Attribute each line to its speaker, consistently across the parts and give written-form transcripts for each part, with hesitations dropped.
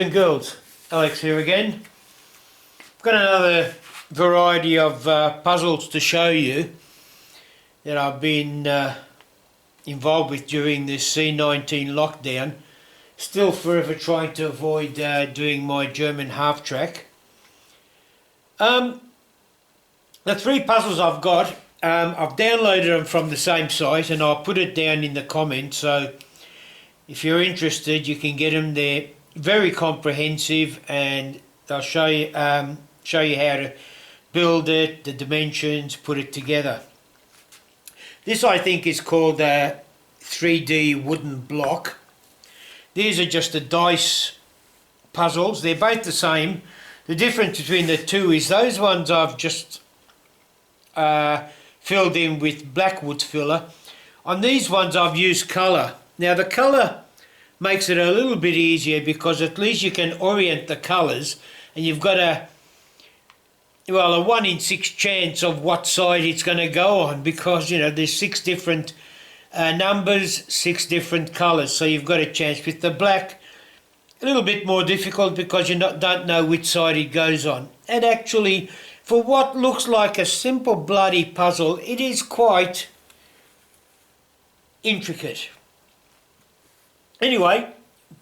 Speaker 1: And girls, Alex here again. I've got another variety of puzzles to show you that I've been involved with during this C-19 lockdown. Still forever trying to avoid doing my German half-track. The three puzzles I've got, I've downloaded them from the same site and I'll put it down in the comments, so if you're interested you can get them there. Very comprehensive, and they'll show you how to build it, the dimensions, put it together. This I think is called a 3D wooden block. These are just the dice puzzles. They're both the same. The difference between the two is those ones I've just filled in with black wood filler. On these ones I've used colour. Now the colour makes it a little bit easier because at least you can orient the colours, and you've got a 1 in 6 chance of what side it's going to go on, because there's 6 different numbers, 6 different colours, so you've got a chance. With the black, a little bit more difficult because you don't know which side it goes on. And actually, for what looks like a simple bloody puzzle, it is quite intricate. Anyway,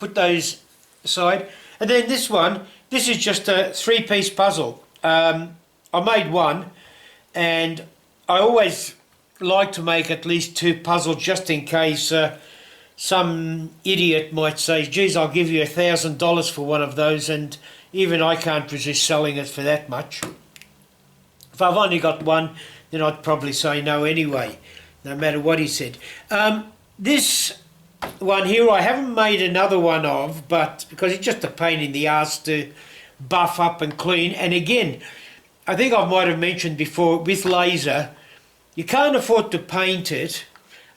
Speaker 1: put those aside. And then this one, this is just a 3-piece puzzle. I made one, and I always like to make at least 2 puzzles just in case some idiot might say, geez, I'll give you $1,000 for one of those, and even I can't resist selling it for that much. If I've only got one, then I'd probably say no anyway, no matter what he said. This one here I haven't made another one of, but because it's just a pain in the ass to buff up and clean. And again, I think I might have mentioned before, with laser you can't afford to paint it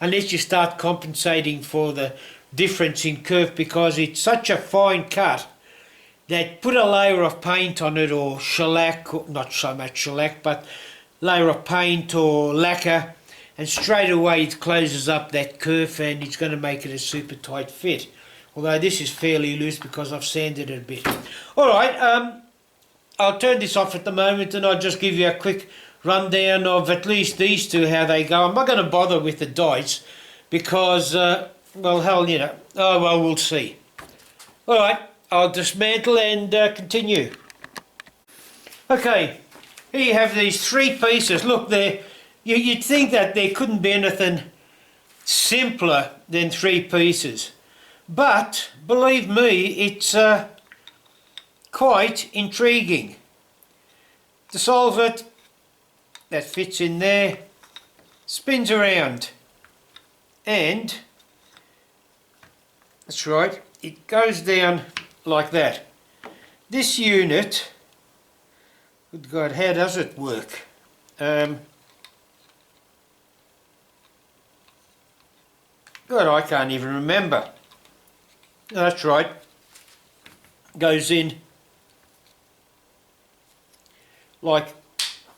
Speaker 1: unless you start compensating for the difference in curve, because it's such a fine cut that put a layer of paint on it, or shellac, or not so much shellac, but layer of paint or lacquer, and straight away it closes up that curve and it's going to make it a super tight fit. Although this is fairly loose because I've sanded it a bit. Alright, I'll turn this off at the moment and I'll just give you a quick rundown of at least these two, how they go. I'm not going to bother with the dice because, well, hell, oh well, we'll see. Alright, I'll dismantle and continue. Okay, here you have these 3 pieces. Look, you'd think that there couldn't be anything simpler than 3 pieces, but believe me, it's quite intriguing. To solve it, that fits in there, spins around, and that's right, it goes down like that. This unit, good God, how does it work? God, I can't even remember. That's right. Goes in like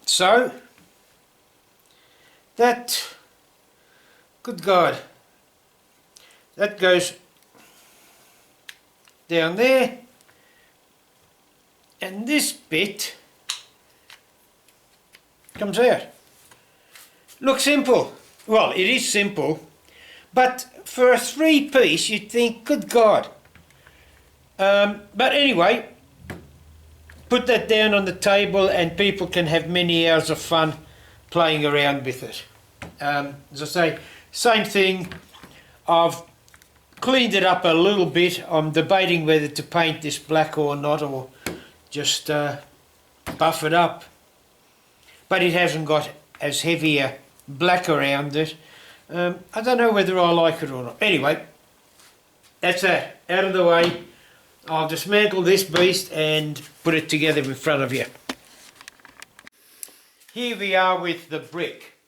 Speaker 1: so. That, good God, that goes down there, and this bit comes out. Looks simple. Well, it is simple. But for a 3-piece, you'd think, good God. But anyway, put that down on the table and people can have many hours of fun playing around with it. As I say, same thing. I've cleaned it up a little bit. I'm debating whether to paint this black or not, or just buff it up. But it hasn't got as heavy a black around it. I don't know whether I like it or not. Anyway, that's that. Out of the way. I'll dismantle this beast and put it together in front of you. Here we are with the brick.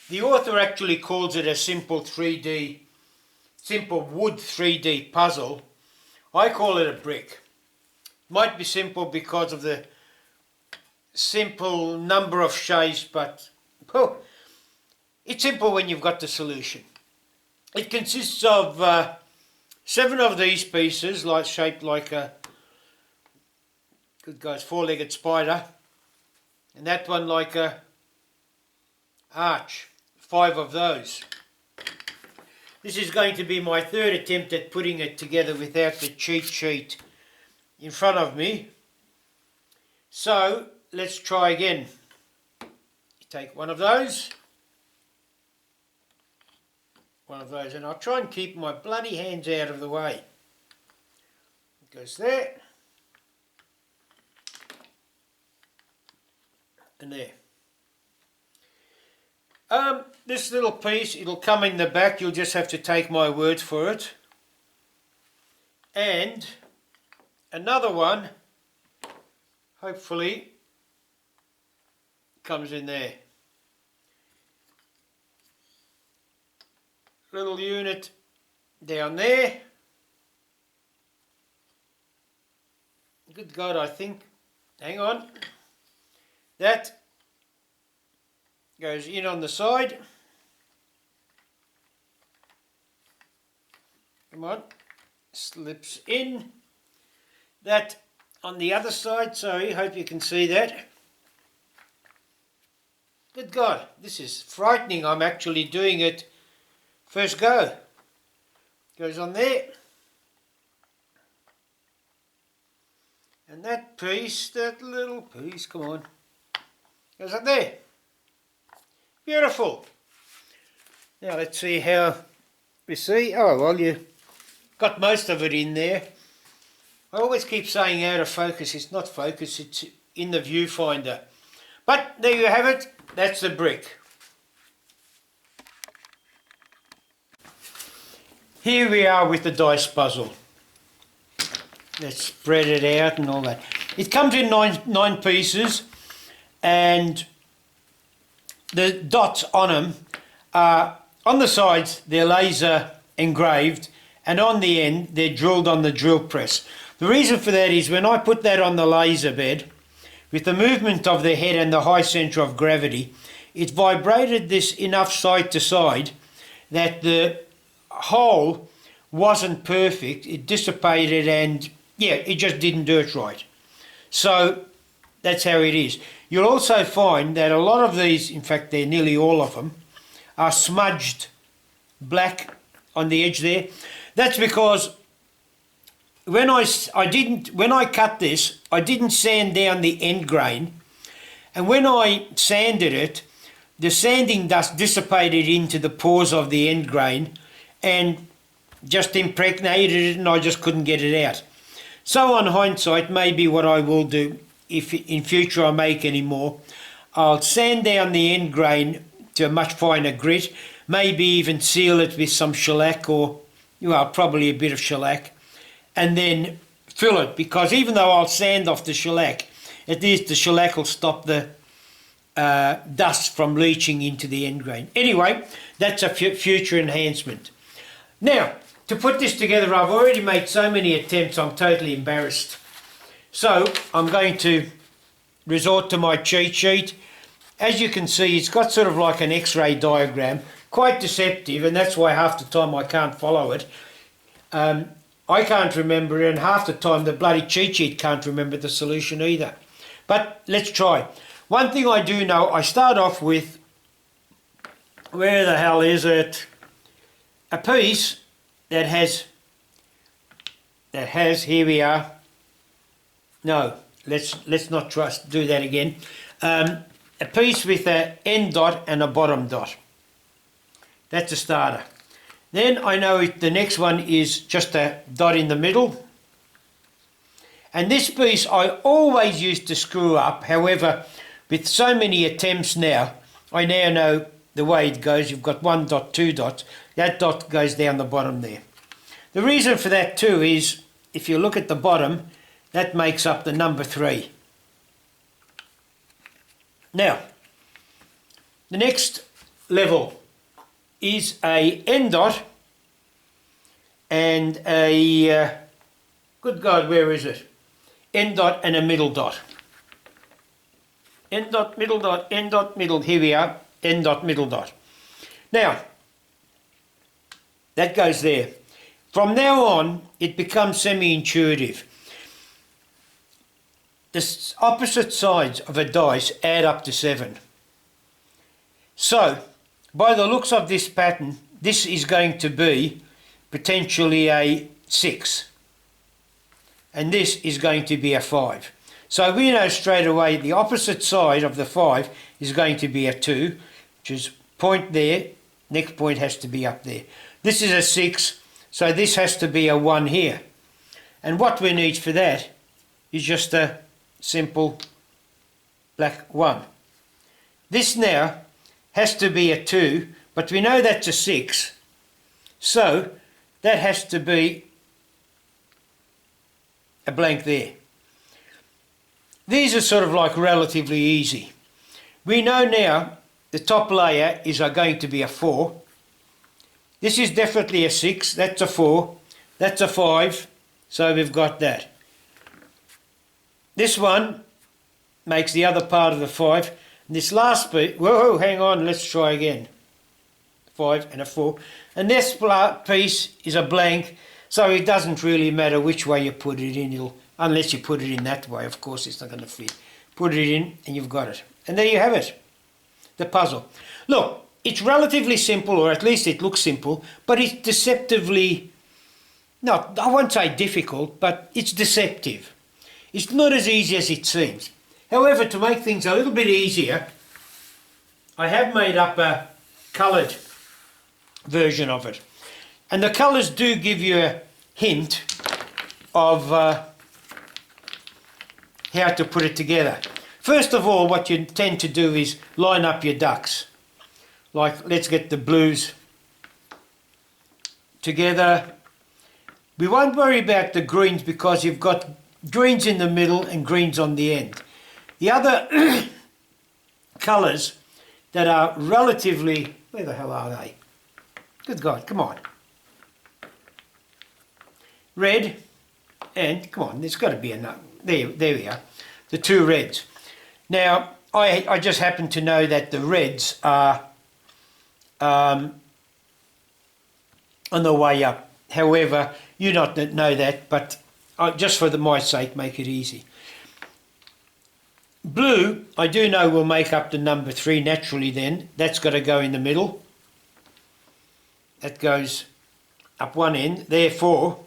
Speaker 1: The author actually calls it a simple wood 3D puzzle. I call it a brick. Might be simple because of the simple number of shapes, but it's simple when you've got the solution. It consists of 7 of these pieces, shaped like a good guy's four-legged spider, and that one like a arch, 5 of those. This is going to be my third attempt at putting it together without the cheat sheet in front of me. So let's try again. You take one of those, and I'll try and keep my bloody hands out of the way. It goes there, and there. This little piece, it'll come in the back, you'll just have to take my word for it. And another one, hopefully, comes in there. Little unit down there. Good God, I think. Hang on. That goes in on the side. Come on. Slips in. That on the other side, sorry, hope you can see that. Good God, this is frightening. I'm actually doing it first go. Goes on there. And that piece, that little piece, come on, goes up there. Beautiful. Now let's see how we see. Oh, well, you got most of it in there. I always keep saying out of focus. It's not focus, it's in the viewfinder. But there you have it. That's the brick. Here we are with the dice puzzle. Let's spread it out and all that. It comes in nine pieces, and the dots on them are, on the sides they're laser engraved, and on the end they're drilled on the drill press. The reason for that is when I put that on the laser bed, with the movement of the head and the high centre of gravity, it vibrated this enough side to side that the hole wasn't perfect. It dissipated, and yeah, it just didn't do it right. So that's how it is. You'll also find that a lot of these, in fact they're nearly all of them, are smudged black on the edge there. That's because when I cut this, I didn't sand down the end grain, and when I sanded it, the sanding dust dissipated into the pores of the end grain and just impregnated it, and I just couldn't get it out. So on hindsight, maybe what I will do, if in future I make any more, I'll sand down the end grain to a much finer grit, maybe even seal it with some shellac, or, well, probably a bit of shellac, and then fill it, because even though I'll sand off the shellac, at least the shellac will stop the dust from leaching into the end grain. Anyway, that's a future enhancement. Now, to put this together, I've already made so many attempts, I'm totally embarrassed. So I'm going to resort to my cheat sheet. As you can see, it's got sort of like an X-ray diagram, quite deceptive, and that's why half the time I can't follow it. I can't remember it, and half the time the bloody cheat sheet can't remember the solution either. But let's try. One thing I do know, I start off with, where the hell is it? A piece that has, here we are. No, let's not do that again. A piece with an end dot and a bottom dot. That's a starter. Then I know the next one is just a dot in the middle. And this piece I always used to screw up. However, with so many attempts now, I now know the way it goes. You've got 1 dot, 2 dots. That dot goes down the bottom there. The reason for that too is, if you look at the bottom, that makes up the number 3. Now, the next level is a end dot and a, good God, where is it? End dot and a middle dot. End dot, middle dot, end dot, middle. Here we are, end dot, middle dot. Now, that goes there. From now on, it becomes semi-intuitive. the opposite sides of a dice add up to 7. So, by the looks of this pattern, this is going to be potentially a 6. And this is going to be a 5. So we know straight away the opposite side of the 5 is going to be a 2, which is point there, next point has to be up there. This is a 6, so this has to be a 1 here. And what we need for that is just a simple black 1. This now has to be a 2, but we know that's a 6, so that has to be a blank there. These are sort of like relatively easy. We know now the top layer is going to be a 4. This is definitely a 6, that's a 4, that's a 5, so we've got that. This one makes the other part of the 5. And this last bit, whoa, hang on, let's try again. 5 and a 4. And this piece is a blank, so it doesn't really matter which way you put it in, unless you put it in that way, of course it's not going to fit. Put it in and you've got it. And there you have it, the puzzle. Look, it's relatively simple, or at least it looks simple, but it's deceptively, no, I won't say difficult, but it's deceptive. It's not as easy as it seems. However, to make things a little bit easier, I have made up a coloured version of it. And the colours do give you a hint of how to put it together. First of all, what you tend to do is line up your ducks. Like, let's get the blues together. We won't worry about the greens because you've got greens in the middle and greens on the end. The other colours that are relatively, where the hell are they? Good God, come on. Red and, come on, there's got to be enough. There we are. The two reds. Now, I just happen to know that the reds are on the way up. However, you not know that, but just for my sake, make it easy. Blue, I do know will make up the number 3 naturally then. That's got to go in the middle. That goes up one end. Therefore,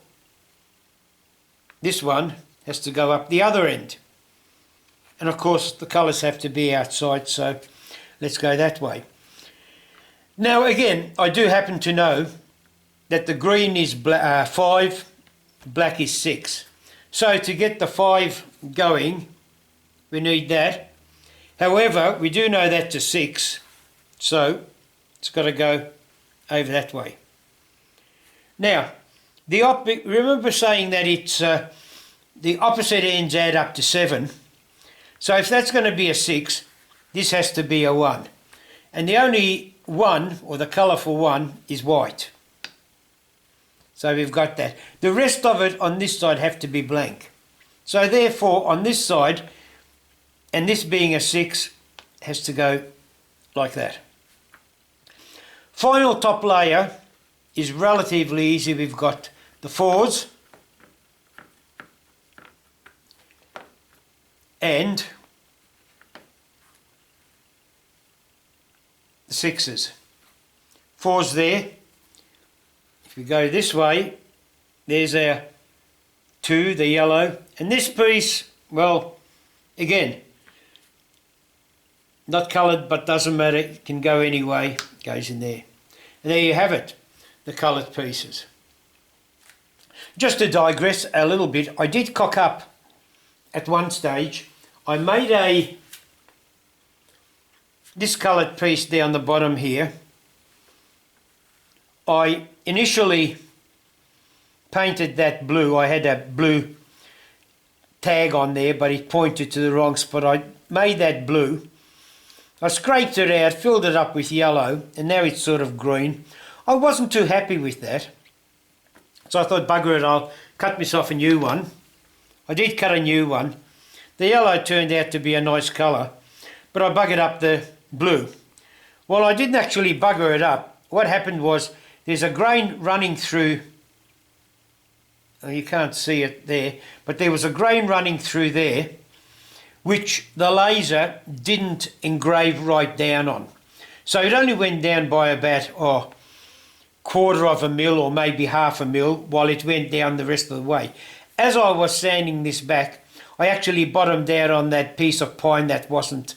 Speaker 1: this one has to go up the other end. And of course, the colours have to be outside, so let's go that way. Now again, I do happen to know that the green is 5, black is 6. So to get the 5 going, we need that. However, we do know that's a 6, so it's got to go over that way. Now, remember saying that it's the opposite ends add up to 7. So if that's going to be a 6, this has to be a 1. And the only 1, or the colour for 1, is white. So we've got that. The rest of it on this side have to be blank. So therefore, on this side, and this being a 6, has to go like that. Final top layer is relatively easy. We've got the 4s and the 6s. 4s there. If we go this way, there's our 2, the yellow. And this piece, well, again, not coloured, but doesn't matter. It can go any way. It goes in there. And there you have it, the coloured pieces. Just to digress a little bit, I did cock up at one stage. I made this coloured piece down the bottom here. I initially painted that blue. I had a blue tag on there, but it pointed to the wrong spot. I made that blue. I scraped it out, filled it up with yellow, and now it's sort of green. I wasn't too happy with that, so I thought, bugger it, I'll cut myself a new one. I did cut a new one. The yellow turned out to be a nice colour, but I buggered up the blue. Well, I didn't actually bugger it up. What happened was, there's a grain running through, you can't see it there, but there was a grain running through there, which the laser didn't engrave right down on. So it only went down by about quarter of a mil or maybe half a mil, while it went down the rest of the way. As I was sanding this back, I actually bottomed out on that piece of pine that wasn't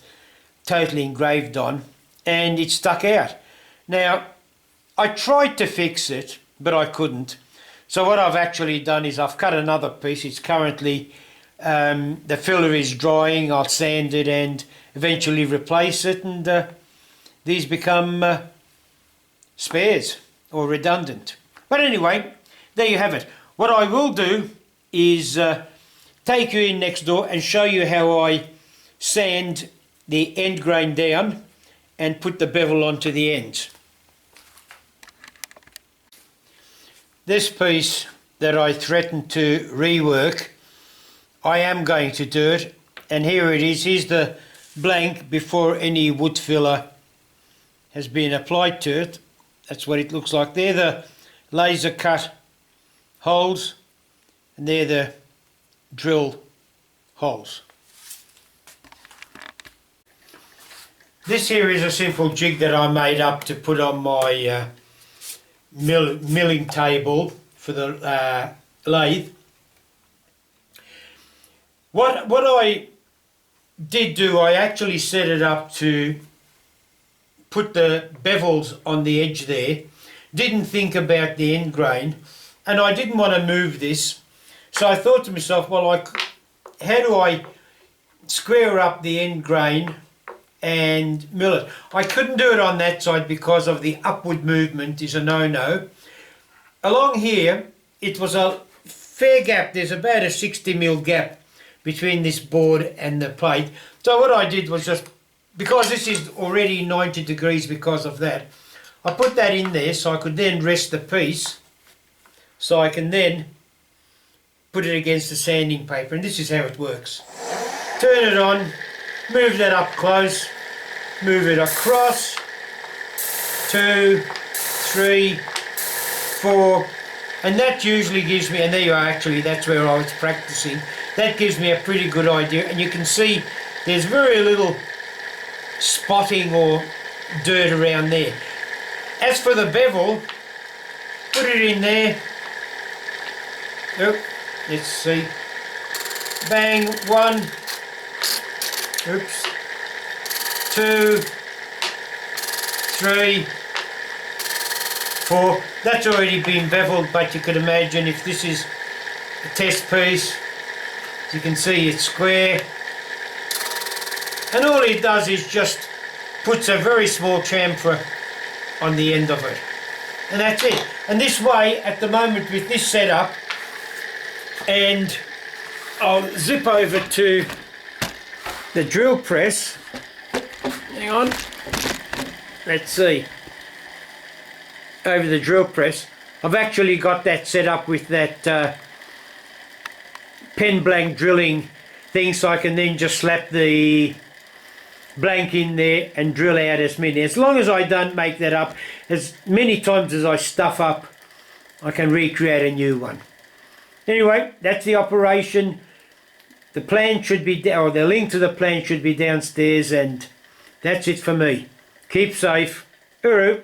Speaker 1: totally engraved on, and it stuck out. Now, I tried to fix it, but I couldn't. So what I've actually done is I've cut another piece. It's currently, the filler is drying. I'll sand it and eventually replace it, and these become spares or redundant. But anyway, there you have it. What I will do is take you in next door and show you how I sand the end grain down and put the bevel onto the ends. This piece that I threatened to rework, I am going to do it, and here it is. Here's the blank before any wood filler has been applied to it. That's what it looks like. They're the laser cut holes, and they're the drill holes. This here is a simple jig that I made up to put on my milling table for the lathe. What I did do, I actually set it up to put the bevels on the edge there. Didn't think about the end grain, and I didn't want to move this. So I thought to myself, well, how do I square up the end grain and mill it? I couldn't do it on that side because of the upward movement is a no-no. Along here, it was a fair gap. There's about a 60mm gap between this board and the plate. So what I did was just, because this is already 90 degrees because of that, I put that in there so I could then rest the piece, so I can then put it against the sanding paper, and this is how it works. Turn it on, move that up close, move it across, 2, 3, 4, and that usually gives me, and there you are, actually that's where I was practicing, that gives me a pretty good idea. And you can see there's very little spotting or dirt around there. As for the bevel, put it in there. Oh, let's see. Bang, 1, oops, 2, 3, 4. That's already been beveled, but you could imagine if this is a test piece, as you can see it's square, and all it does is just puts a very small chamfer on the end of it, and that's it. And this way, at the moment with this setup, and I'll zip over to the drill press. Hang on, let's see. Over the drill press, I've actually got that set up with that pen blank drilling thing, so I can then just slap the blank in there and drill out as many. As long as I don't make that up, as many times as I stuff up, I can recreate a new one. Anyway, that's the operation. The plan should be, or the link to the plan should be downstairs, and that's it for me. Keep safe. Uru.